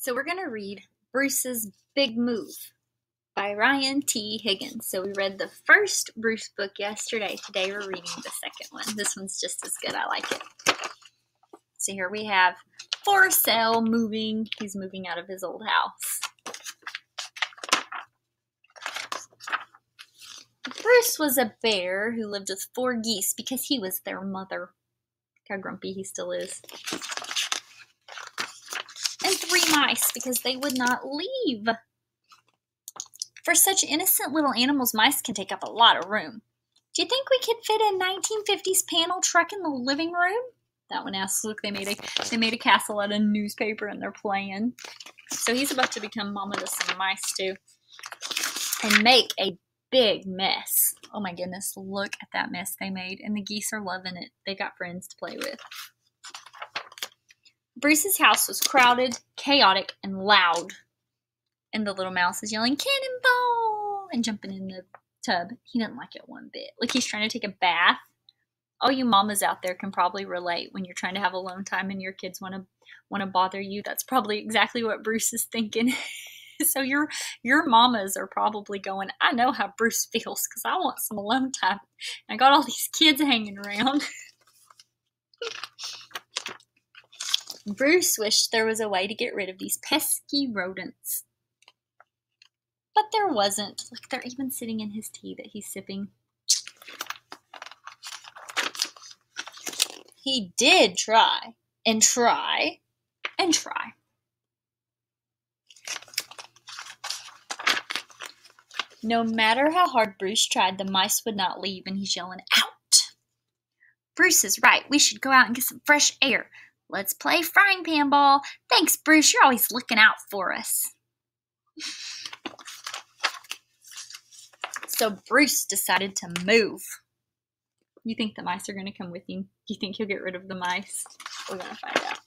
So we're going to read Bruce's Big Move by Ryan T. Higgins. So we read the first Bruce book yesterday. Today we're reading the second one. This one's just as good. I like it. So here we have For Sale moving. He's moving out of his old house. Bruce was a bear who lived with 4 geese because he was their mother. Look how grumpy he still is. And 3 mice because they would not leave. For such innocent little animals, mice can take up a lot of room. Do you think we could fit a 1950s panel truck in the living room? That one asks. Look, they made a castle out of newspaper and they're playing. So he's about to become mama to some mice too. And make a big mess. Oh my goodness, look at that mess they made. And the geese are loving it. They got friends to play with. Bruce's house was crowded, chaotic, and loud. And the little mouse is yelling, "Cannonball!" and jumping in the tub. He didn't like it one bit. Like he's trying to take a bath. All you mamas out there can probably relate when you're trying to have alone time and your kids want to bother you. That's probably exactly what Bruce is thinking. So your mamas are probably going, I know how Bruce feels because I want some alone time. I got all these kids hanging around. Bruce wished there was a way to get rid of these pesky rodents. But there wasn't. Look, they're even sitting in his tea that he's sipping. He did try, and try, and try. No matter how hard Bruce tried, the mice would not leave, and he's yelling, "Out!" Bruce is right. We should go out and get some fresh air. Let's play frying pan ball. Thanks, Bruce. You're always looking out for us. So Bruce decided to move. You think the mice are going to come with him? Do you think he'll get rid of the mice? We're going to find out.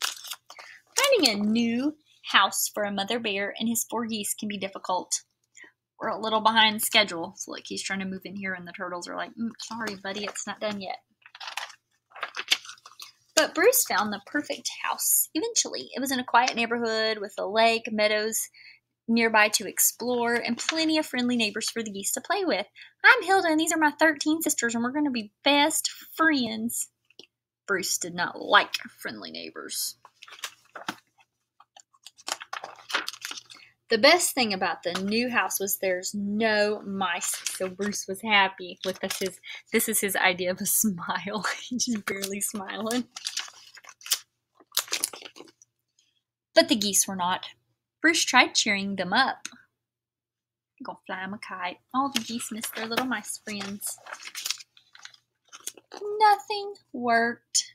Finding a new house for a mother bear and his 4 geese can be difficult. We're a little behind schedule. So like he's trying to move in here and the turtles are like, sorry, buddy, it's not done yet. But Bruce found the perfect house eventually. It was in a quiet neighborhood with a lake, meadows nearby to explore, and plenty of friendly neighbors for the geese to play with. I'm Hilda, and these are my 13 sisters, and we're going to be best friends. Bruce did not like friendly neighbors. The best thing about the new house was there's no mice, so Bruce was happy. Look, this is his idea of a smile. He's just barely smiling. But the geese were not. Bruce tried cheering them up. I'm gonna fly him a kite. All the geese missed their little mice friends. Nothing worked.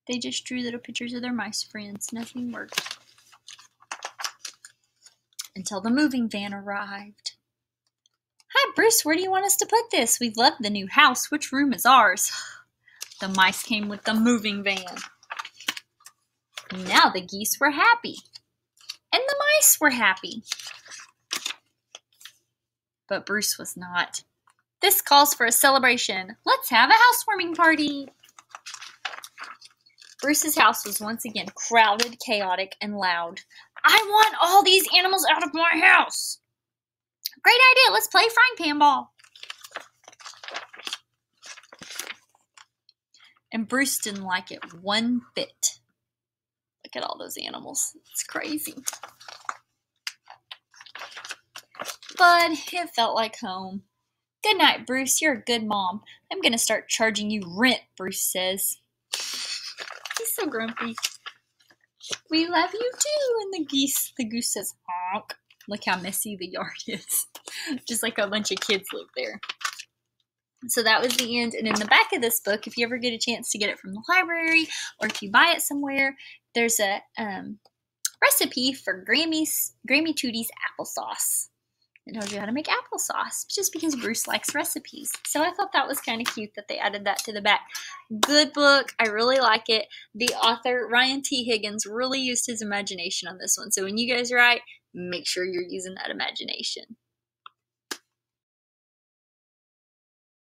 They just drew little pictures of their mice friends. Nothing worked. Until the moving van arrived. Hi, Bruce, where do you want us to put this? We love the new house. Which room is ours? The mice came with the moving van. Now the geese were happy. And the mice were happy. But Bruce was not. This calls for a celebration. Let's have a housewarming party. Bruce's house was once again crowded, chaotic, and loud. I want all these animals out of my house. Great idea. Let's play frying pan ball. And Bruce didn't like it one bit. Look at all those animals. It's crazy. But it felt like home. Good night, Bruce. You're a good mom. I'm going to start charging you rent, Bruce says. He's so grumpy. We love you too. And the goose says, honk. Look how messy the yard is. Just like a bunch of kids live there. So that was the end. And in the back of this book, if you ever get a chance to get it from the library or if you buy it somewhere, there's a recipe for Grammy Tootie's applesauce. It tells you how to make applesauce just because Bruce likes recipes. So I thought that was kind of cute that they added that to the back. Good book. I really like it. The author, Ryan T. Higgins, really used his imagination on this one. So when you guys write, make sure you're using that imagination.